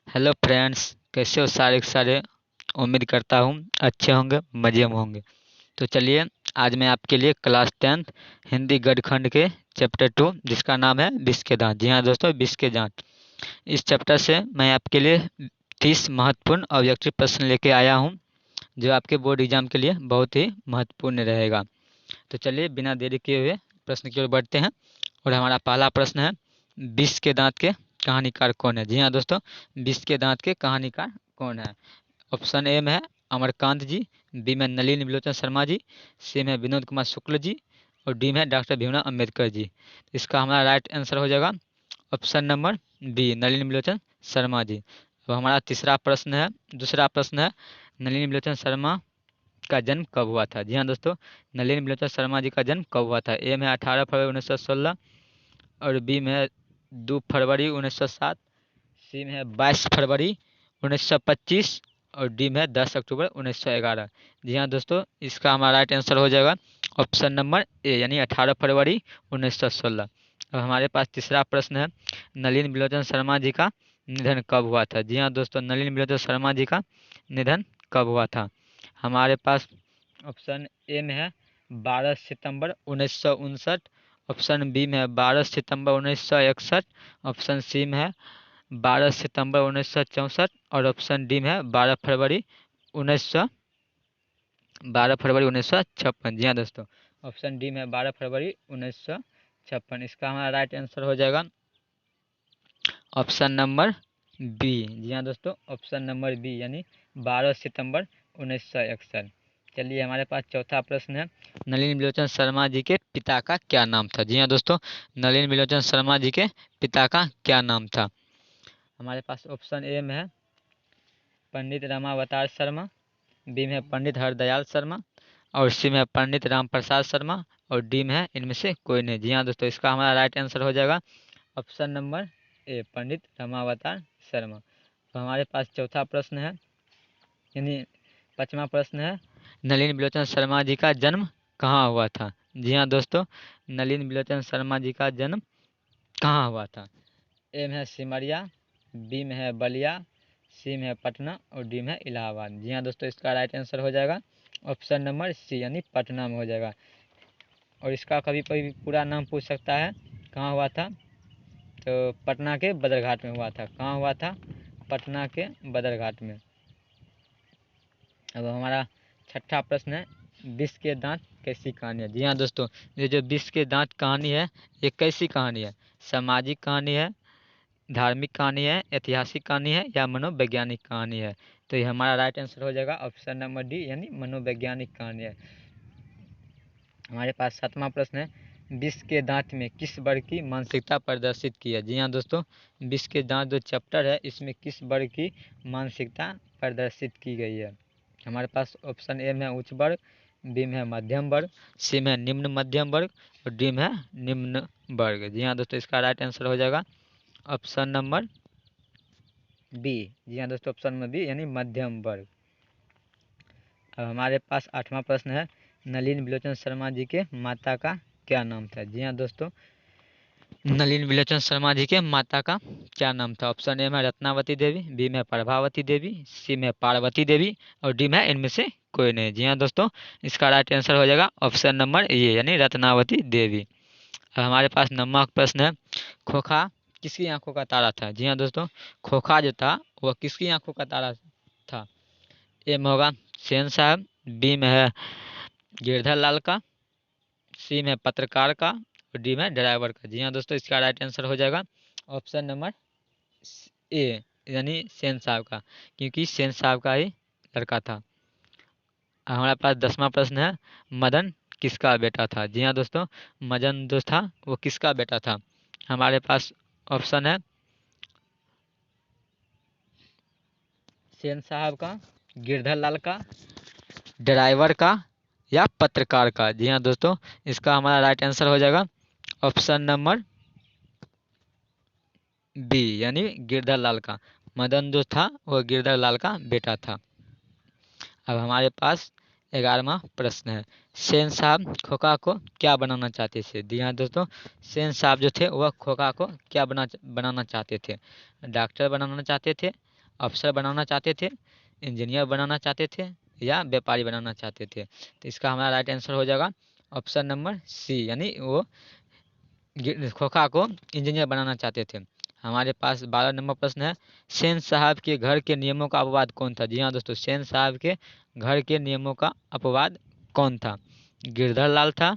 Hello friends, कैसे हो सारे के सारे। उम्मीद करता हूँ अच्छे होंगे, मज़े में होंगे। तो चलिए, आज मैं आपके लिए क्लास 10th हिंदी गणखंड के चैप्टर 2 जिसका नाम है विष के दांत। जी हाँ दोस्तों, विष के दांत। इस चैप्टर से मैं आपके लिए 30 महत्वपूर्ण ऑब्जेक्टिव प्रश्न लेके आया हूँ, जो आपके बोर्ड एग्जाम के लिए बहुत ही महत्वपूर्ण रहेगा। तो चलिए, बिना देरी किए हुए प्रश्न की ओर बढ़ते हैं। और हमारा पहला प्रश्न है, विष के दांत के कहानीकार कौन है। जी हाँ दोस्तों, विष के दांत के कहानीकार कौन है। ऑप्शन ए में है अमरकांत जी, बी में नलिनी विलोचन शर्मा जी, सी में विनोद कुमार शुक्ल जी, और डी में डॉक्टर भीमराव अम्बेडकर जी। इसका हमारा राइट आंसर हो जाएगा option number B, Nalini विलोचन Sharma ji. अब हमारा तीसरा प्रश्न है, दूसरा प्रश्न है, नलिनी विलोचन शर्मा का जन्म कब हुआ था। जी हाँ दोस्तों, नलिनी विलोचन शर्मा जी का जन्म कब हुआ था। ए में 18 फरवरी 1916, और बी में है 2 फरवरी 1907, सी में है 22 फरवरी 1925, और डी में है 10 अक्टूबर 1911। जी हाँ दोस्तों, इसका हमारा राइट आंसर हो जाएगा ऑप्शन नंबर ए, यानी 18 फरवरी 1916। अब हमारे पास तीसरा प्रश्न है, नलिनी विलोचन शर्मा जी का निधन कब हुआ था। जी हाँ दोस्तों, नलिनी विलोचन शर्मा जी का निधन कब हुआ था। हमारे पास ऑप्शन ए में है 12 सितंबर 1959, ऑप्शन बी में है 12 सितंबर 1961, ऑप्शन सी में है 12 सितंबर 1964, और ऑप्शन डी में है 12 फरवरी 1956। जी हाँ दोस्तों, ऑप्शन डी में है 12 फरवरी 1956। इसका हमारा राइट आंसर हो जाएगा ऑप्शन नंबर बी। जी हाँ दोस्तों, ऑप्शन नंबर बी, यानी 12 सितंबर 1961। चलिए, हमारे पास चौथा प्रश्न है, नलिनी विलोचन शर्मा जी के पिता का क्या नाम था। जी हाँ दोस्तों, नलिनी विलोचन शर्मा जी के पिता का क्या नाम था। हमारे पास ऑप्शन ए में है पंडित रामावतार शर्मा, बी में है पंडित हरदयाल शर्मा, और सी में है पंडित राम प्रसाद शर्मा, और डी में है इनमें से कोई नहीं। जी हाँ दोस्तों, इसका हमारा राइट आंसर हो जाएगा ऑप्शन नंबर ए, पंडित रामावतार शर्मा। तो हमारे पास चौथा प्रश्न है, यानी पांचवा प्रश्न है, नलिनी विलोचन शर्मा जी का जन्म कहाँ हुआ था। जी हाँ दोस्तों, नलिनी विलोचन शर्मा जी का जन्म कहाँ हुआ था। ए में है सिमरिया, बी में है बलिया, सी में है पटना, और डी में है इलाहाबाद। जी हाँ दोस्तों, इसका राइट आंसर हो जाएगा ऑप्शन नंबर सी, यानी पटना में हो जाएगा। और इसका कभी कभी पूरा नाम पूछ सकता है, कहाँ हुआ था, तो पटना के बदरघाट में हुआ था। कहाँ हुआ था, पटना के बदरघाट में। अब हमारा छठा प्रश्न है, विष के दांत कैसी कहानी है। जी हाँ दोस्तों, ये जो विष के दांत कहानी है, ये कैसी कहानी है। सामाजिक कहानी है, धार्मिक कहानी है, ऐतिहासिक कहानी है, या मनोवैज्ञानिक कहानी है। तो ये हमारा राइट आंसर हो जाएगा ऑप्शन नंबर डी, यानी मनोवैज्ञानिक कहानी है। हमारे पास सातवां प्रश्न है, विष के दांत में किस वर्ग की मानसिकता प्रदर्शित की है। जी हाँ दोस्तों, विष के दांत जो चैप्टर है, इसमें किस वर्ग की मानसिकता प्रदर्शित की गई है। हमारे पास ऑप्शन ए में उच्च वर्ग, बी में है मध्यम वर्ग, सी में है निम्न मध्यम वर्ग, और डी में है निम्न वर्ग। जी हाँ दोस्तों, इसका राइट आंसर हो जाएगा ऑप्शन नंबर बी। जी हाँ दोस्तों, ऑप्शन नंबर बी, यानी मध्यम वर्ग। अब हमारे पास आठवां प्रश्न है, नलिनी विलोचन शर्मा जी के माता का क्या नाम था। जी हाँ दोस्तों, नलिनी विलोचन शर्मा जी के माता का क्या नाम था। ऑप्शन ए में रत्नावती देवी, बी में प्रभावती देवी, सी में पार्वती देवी, और डी में इनमें से कोई नहीं। जी हाँ दोस्तों, इसका राइट आंसर हो जाएगा ऑप्शन नंबर ए, यानी रत्नावती देवी। अब हमारे पास नौवां प्रश्न है, खोखा किसकी आंखों का तारा था। जी हाँ दोस्तों, खोखा जो था वह किसकी आंखों का तारा था। ए में होगा सेन साहब, बी में है गिरधर लाल का, सी में पत्रकार का, और डी में ड्राइवर का। जी हाँ दोस्तों, इसका राइट आंसर हो जाएगा ऑप्शन नंबर ए, यानी सेन साहब का, क्योंकि सेन साहब का ही लड़का था। हमारे पास 10वां प्रश्न है, मदन किसका बेटा था। जी हाँ दोस्तों, मदन जो था वो किसका बेटा था। हमारे पास ऑप्शन है सेन साहब का, गिरधर लाल का, ड्राइवर का, या पत्रकार का। जी हाँ दोस्तों, इसका हमारा राइट आंसर हो जाएगा ऑप्शन नंबर बी, यानी गिरधर लाल का। मदन जो था वो गिरधर लाल का बेटा था। अब हमारे पास 11वां प्रश्न है, सेन साहब खोखा को क्या बनाना चाहते थे। जी हाँ दोस्तों, सेन साहब जो थे वह खोखा को क्या बनाना चाहते थे। डॉक्टर बनाना चाहते थे, अफसर बनाना चाहते थे, इंजीनियर बनाना चाहते थे या व्यापारी बनाना चाहते थे। तो इसका हमारा राइट आंसर हो जाएगा ऑप्शन नंबर सी, यानी वो खोखा को इंजीनियर बनाना चाहते थे। हमारे पास 12 नंबर प्रश्न है, सेन साहब के घर के नियमों का अपवाद कौन था? जी हाँ दोस्तों, सेन साहब के घर के नियमों का अपवाद कौन था? गिरधर लाल था,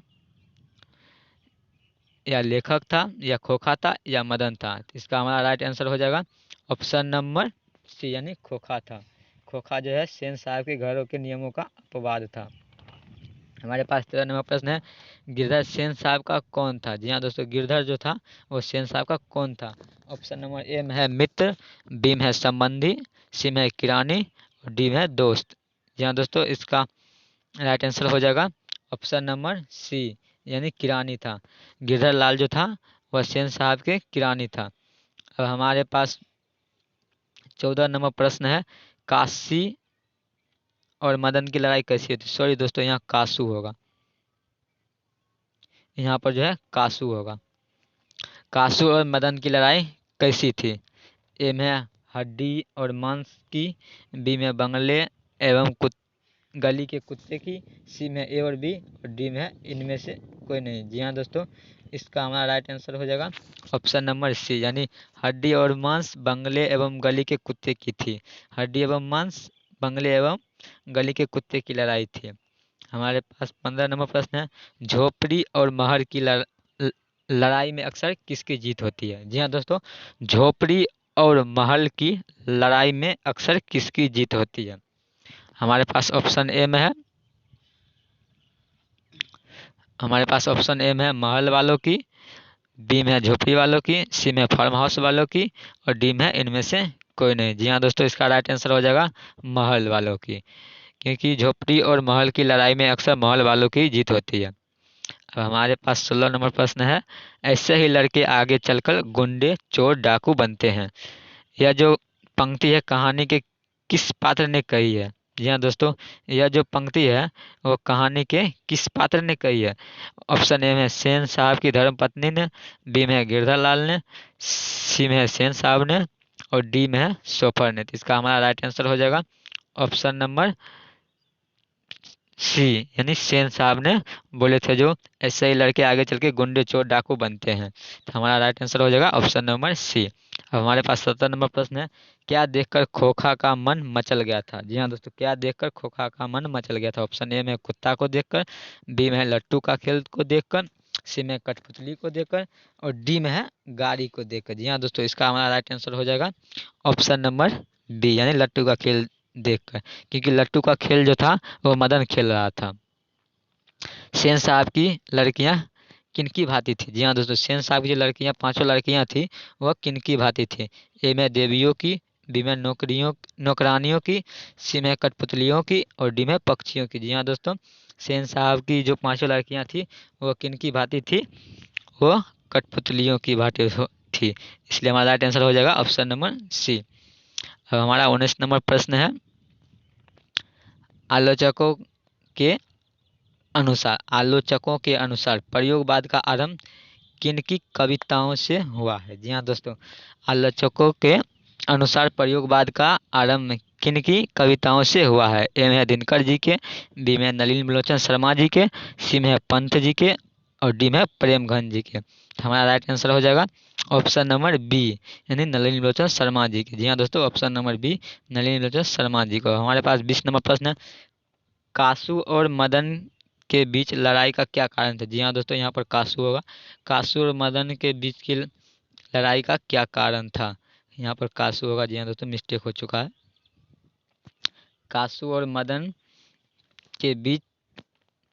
या लेखक था, या खोखा था, या मदन था? तो इसका हमारा राइट आंसर हो जाएगा ऑप्शन नंबर सी, यानी खोखा था। खोखा जो है सेन साहब के घरों के नियमों का अपवाद था। हमारे पास 13 नंबर प्रश्न है, गिरधर सेन साहब का कौन था? जी हाँ दोस्तों, गिरधर जो था वो सेन साहब का कौन था? ऑप्शन नंबर ए में है मित्र, बी में है संबंधी, सी में है किरानी और डी में है दोस्त। जी हाँ दोस्तों, इसका राइट आंसर हो जाएगा ऑप्शन नंबर सी, यानी किरानी था। गिरधर लाल जो था वह सेन साहब के किरानी था। अब हमारे पास 14 नंबर प्रश्न है, काशी और मदन की लड़ाई कैसी होती? सॉरी दोस्तों, यहाँ कासू होगा, यहाँ पर जो है कासू होगा। कासू और मदन की लड़ाई कैसी थी? ए में हड्डी और मांस की, बी में बंगले एवं गली के कुत्ते की, सी में ए और बी और डी में इनमें से कोई नहीं। जी हाँ दोस्तों, इसका हमारा राइट आंसर हो जाएगा ऑप्शन नंबर सी, यानी हड्डी और मांस बंगले एवं गली के कुत्ते की थी। हड्डी एवं मांस बंगले एवं गली के कुत्ते की लड़ाई थी। हमारे पास 15 नंबर प्रश्न है, झोपड़ी और महल की लड़ाई में अक्सर किसकी जीत होती है? जी हाँ दोस्तों, झोपड़ी और महल की लड़ाई में अक्सर किसकी जीत होती है? हमारे पास ऑप्शन ए में है, हमारे पास ऑप्शन ए में है महल वालों की, बी में है झोपड़ी वालों की, सी में फार्म हाउस वालों की और डी में इनमें से कोई नहीं। जी हाँ दोस्तों, इसका राइट आंसर हो जाएगा महल वालों की, क्योंकि झोपड़ी और महल की लड़ाई में अक्सर महल वालों की जीत होती है। अब हमारे पास 16 नंबर प्रश्न है, ऐसे ही लड़के आगे चलकर गुंडे चोर डाकू बनते हैं। यह जो पंक्ति है कहानी के किस पात्र ने कही है? जी हाँ दोस्तों, यह जो पंक्ति है वो कहानी के किस पात्र ने कही है? ऑप्शन ए में सेन साहब की धर्म पत्नी ने, बी में है गिरधर लाल ने, सी में है सेन साहब ने और डी में है सोफर ने। तो इसका हमारा राइट आंसर हो जाएगा ऑप्शन नंबर सी, यानी सेन साहब ने बोले थे जो ऐसे ही लड़के आगे चल के गुंडे चोर डाकू बनते हैं। तो हमारा राइट आंसर हो जाएगा ऑप्शन नंबर सी। अब हमारे पास 17 नंबर प्रश्न है, क्या देखकर खोखा का मन मचल गया था? जी हाँ दोस्तों, क्या देखकर खोखा का मन मचल गया था? ऑप्शन ए में कुत्ता को देखकर, बी में है लट्टू का खेल को देखकर, सी में कठपुतली को देखकर और डी में है गाड़ी को देखकर। जी हाँ दोस्तों, इसका हमारा राइट आंसर हो जाएगा ऑप्शन नंबर बी, यानी लट्टू का खेल देखकर, क्योंकि लट्टू का खेल जो था वो मदन खेल रहा था। सेन साहब की लड़कियां किनकी भांति थी? जी हाँ दोस्तों, सेन साहब की जो लड़कियां पांचों लड़कियां थी वह किनकी भांति थी? ए में देवियों की, बी में नौकरानियों की, सी में कठपुतलियों की और डी में पक्षियों की। जी हाँ दोस्तों, सेन साहब की जो पांचों लड़कियां थी वह किनकी भांति थी? वो कठपुतलियों की भांति थी। इसलिए हमारा राइट आंसर हो जाएगा ऑप्शन नंबर सी। अब हमारा 19 नंबर प्रश्न है, आलोचकों के अनुसार प्रयोगवाद का आरंभ किनकी कविताओं से हुआ है? जी हाँ दोस्तों, आलोचकों के अनुसार प्रयोगवाद का आरंभ किनकी कविताओं से हुआ है? ए में है दिनकर जी के, बी में है नलिनी लोचन शर्मा जी के, सी में है पंत जी के और डी में है प्रेमघन जी के। तो हमारा राइट आंसर हो जाएगा ऑप्शन नंबर बी, यानी नलिनी लोचन शर्मा जी के। जी हाँ दोस्तों, ऑप्शन नंबर बी, नलिनी लोचन शर्मा जी को। हमारे पास 20 नंबर प्रश्न है, कासू और मदन के बीच लड़ाई का क्या कारण था? जी हाँ दोस्तों, यहाँ पर कासू होगा। कासू और मदन के बीच की लड़ाई का क्या कारण था? यहाँ पर कासू होगा। जी हाँ दोस्तों, मिस्टेक हो चुका है। कासू और मदन के बीच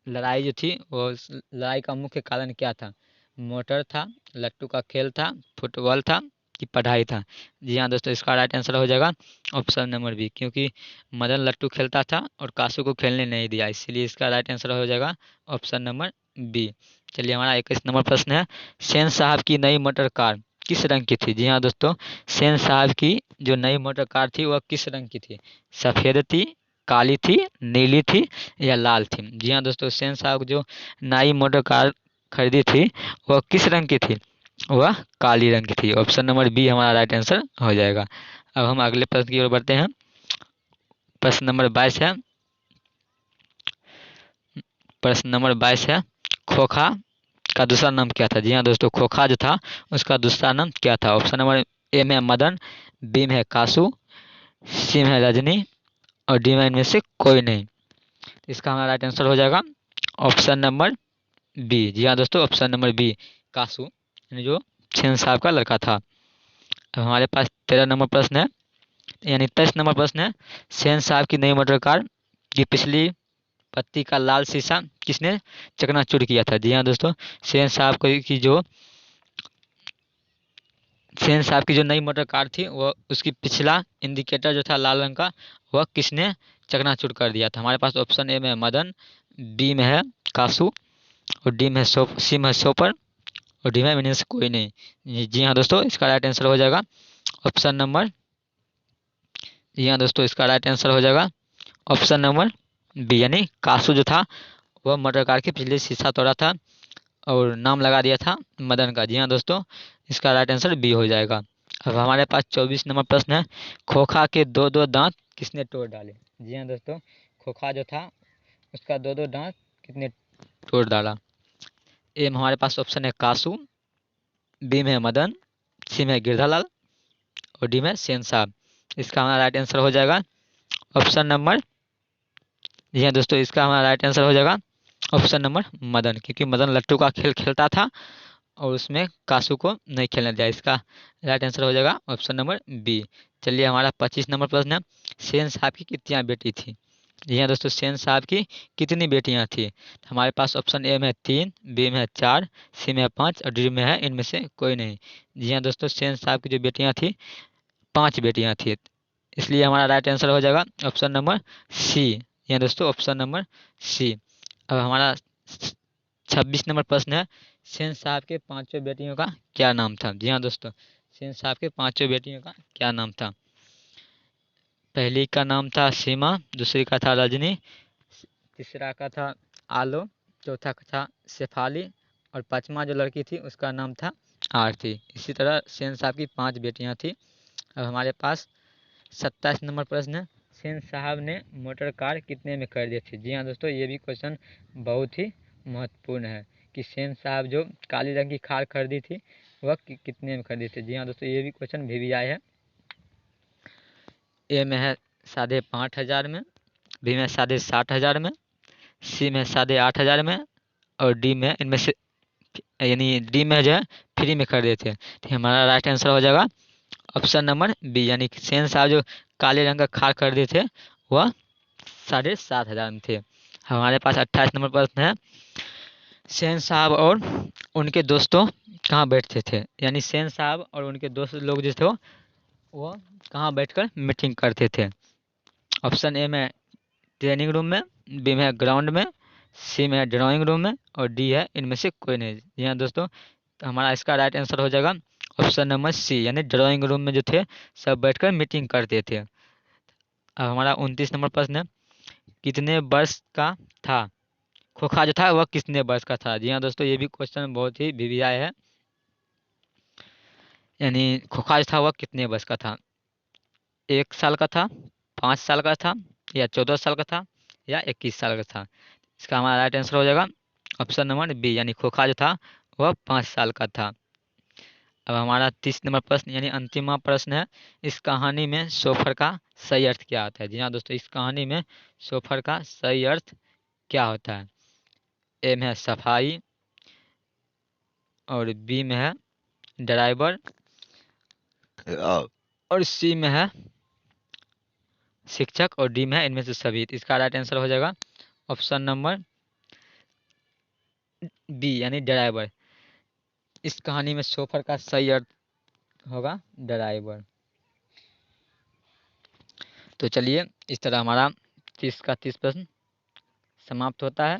लड़ाई जो थी वो लड़ाई का मुख्य कारण क्या था? मोटर था, लट्टू का खेल था, फुटबॉल था कि पढ़ाई था? जी हाँ दोस्तों, इसका राइट आंसर हो जाएगा ऑप्शन नंबर बी, क्योंकि मदन लट्टू खेलता था और कासू को खेलने नहीं दिया, इसीलिए इसका राइट आंसर हो जाएगा ऑप्शन नंबर बी। चलिए, हमारा 21 नंबर प्रश्न है, सेन साहब की नई मोटर कार किस रंग की थी? जी हाँ दोस्तों, सेन साहब की जो नई मोटर कार थी वह किस रंग की थी? सफ़ेद थी, काली थी, नीली थी या लाल थी? जी हाँ दोस्तों, सेन साहब जो नई मोटर कार खरीदी थी वह किस रंग की थी? वह काली रंग की थी। ऑप्शन नंबर बी हमारा राइट आंसर हो जाएगा। अब हम अगले प्रश्न की ओर बढ़ते हैं। प्रश्न नंबर 22 है। प्रश्न नंबर 22 है, खोखा का दूसरा नाम क्या था? जी हाँ दोस्तों, खोखा जो था उसका दूसरा नाम क्या था? ऑप्शन नंबर ए में मदन, बी में कासू, सी में रजनी और डी में इनमें से कोई नहीं। इसका हमारा राइट आंसर हो जाएगा ऑप्शन नंबर बी। जी हाँ दोस्तों, ऑप्शन नंबर बी, कासू, यानी जो सेन साहब का लड़का था। अब हमारे पास 13 नंबर प्रश्न है, यानी 23 नंबर प्रश्न है। सेन साहब की नई मोटर कार की पिछली पत्ती का लाल शीशा किसने चकनाचूर किया था? जी हाँ दोस्तों, सेन साहब की जो नई मोटर कार थी वो उसकी पिछला इंडिकेटर जो था लाल रंग का, वह किसने चकनाचूर कर दिया था? हमारे पास ऑप्शन ए में है मदन, बी में है कासू और सी में है सोपर और डी में इनमें से कोई नहीं। जी हाँ दोस्तों, इसका राइट आंसर हो जाएगा ऑप्शन नंबर, जी हाँ दोस्तों, इसका राइट आंसर हो जाएगा ऑप्शन नंबर बी, यानी कासू जो था वह मोटर कार के पिछले शीशा तोड़ा था और नाम लगा दिया था मदन का। जी हाँ दोस्तों, इसका राइट आंसर बी हो जाएगा। अब हमारे पास 24 नंबर प्रश्न है, खोखा के दो दो दांत किसने तोड़ डाले? जी हाँ दोस्तों, खोखा जो था उसका दो दो दांत किसने तोड़ डाला? ए में हमारे पास ऑप्शन है कासू, बी में है मदन, सी में है गिरधालाल और डी में सेन साहब। इसका हमारा राइट आंसर हो जाएगा ऑप्शन नंबर, जी हाँ दोस्तों, इसका हमारा राइट आंसर हो जाएगा ऑप्शन नंबर मदन, क्योंकि मदन लट्टू का खेल खेलता था और उसमें कासू को नहीं खेलने दिया। इसका राइट आंसर हो जाएगा ऑप्शन नंबर बी। चलिए हमारा 25 नंबर प्रश्न है, सेन साहब की कितनी बेटी थी? जी हाँ दोस्तों, सेन साहब की कितनी बेटियां थी? हमारे पास ऑप्शन ए में है 3, बी में है 4, सी में है 5 और डी में है इनमें से कोई नहीं। जी हाँ दोस्तों, सेन साहब की जो बेटियां थी 5 बेटियां थी, इसलिए हमारा राइट आंसर हो जाएगा ऑप्शन नंबर सी। यहाँ दोस्तों, ऑप्शन नंबर सी। अब हमारा 26 नंबर प्रश्न है, सेन साहब के पांचों बेटियों का क्या नाम था? जी हाँ दोस्तों, सेन साहब के पांचों बेटियों का क्या नाम था? पहली का नाम था सीमा, दूसरी का था रजनी, तीसरा का था आलो, चौथा का था शेफाली और पांचवा जो लड़की थी उसका नाम था आरती। इसी तरह सेन साहब की 5 बेटियां थी। अब हमारे पास 27 नंबर प्रश्न है, सेन साहब ने मोटर कार कितने में खरीदी थी? जी हाँ दोस्तों, ये भी क्वेश्चन बहुत ही महत्वपूर्ण है कि सेन साहब जो काली रंग की कार खरीदी थी वह कितने में खरीदी थी? जी हाँ दोस्तों, ये भी क्वेश्चन भी आया है। ए में है 5,500 में, बी में 60,000 में, सी में 8,500 में और डी में इनमें से, यानी डी में जो है फ्री में खरीदे थे। तो हमारा राइट आंसर हो जाएगा ऑप्शन नंबर बी, यानी कि सेन साहब जो काले रंग का कार खरीदे थे वह 7,500 में थे। हमारे पास 28 नंबर प्रश्न है, सेन साहब और उनके दोस्तों कहाँ बैठते थे? यानी सेन साहब और उनके दोस्त लोग जो थे वो कहाँ बैठकर मीटिंग करते थे? ऑप्शन ए में ट्रेनिंग रूम में, बी में ग्राउंड में, सी में ड्राइंग रूम में और डी है इनमें से कोई नहीं। जी हाँ दोस्तों, तो हमारा इसका राइट आंसर हो जाएगा ऑप्शन नंबर सी, यानी ड्राइंग रूम में जो थे सब बैठकर मीटिंग करते थे। अब हमारा 29 नंबर प्रश्न है, कितने वर्ष का था खोखा जो था वह कितने वर्ष का था? जी हाँ दोस्तों, ये भी क्वेश्चन बहुत ही वीवीआई है, यानी खोखा जो था वह कितने वर्ष का था? 1 साल का था, 5 साल का था या 14 साल का था या 21 साल का था? इसका हमारा राइट आंसर हो जाएगा ऑप्शन नंबर बी, यानी खोखा जो था वह 5 साल का था। अब हमारा 30 नंबर प्रश्न यानी अंतिम प्रश्न है, इस कहानी में सोफर का सही अर्थ क्या होता है? जी हाँ दोस्तों, इस कहानी में सोफर का सही अर्थ क्या होता है? ए में है सफाई और बी में है ड्राइवर और सी में है शिक्षक और डी में है इनमें से सभी। तो इसका राइट आंसर हो जाएगा ऑप्शन नंबर बी, यानी ड्राइवर। इस कहानी में सोफर का सही अर्थ होगा ड्राइवर। तो चलिए, इस तरह हमारा 30 का 30 प्रश्न समाप्त होता है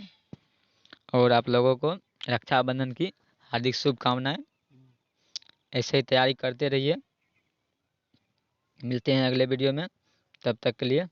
और आप लोगों को रक्षाबंधन की हार्दिक शुभकामनाएं। ऐसे ही तैयारी करते रहिए। मिलते हैं अगले वीडियो में, तब तक के लिए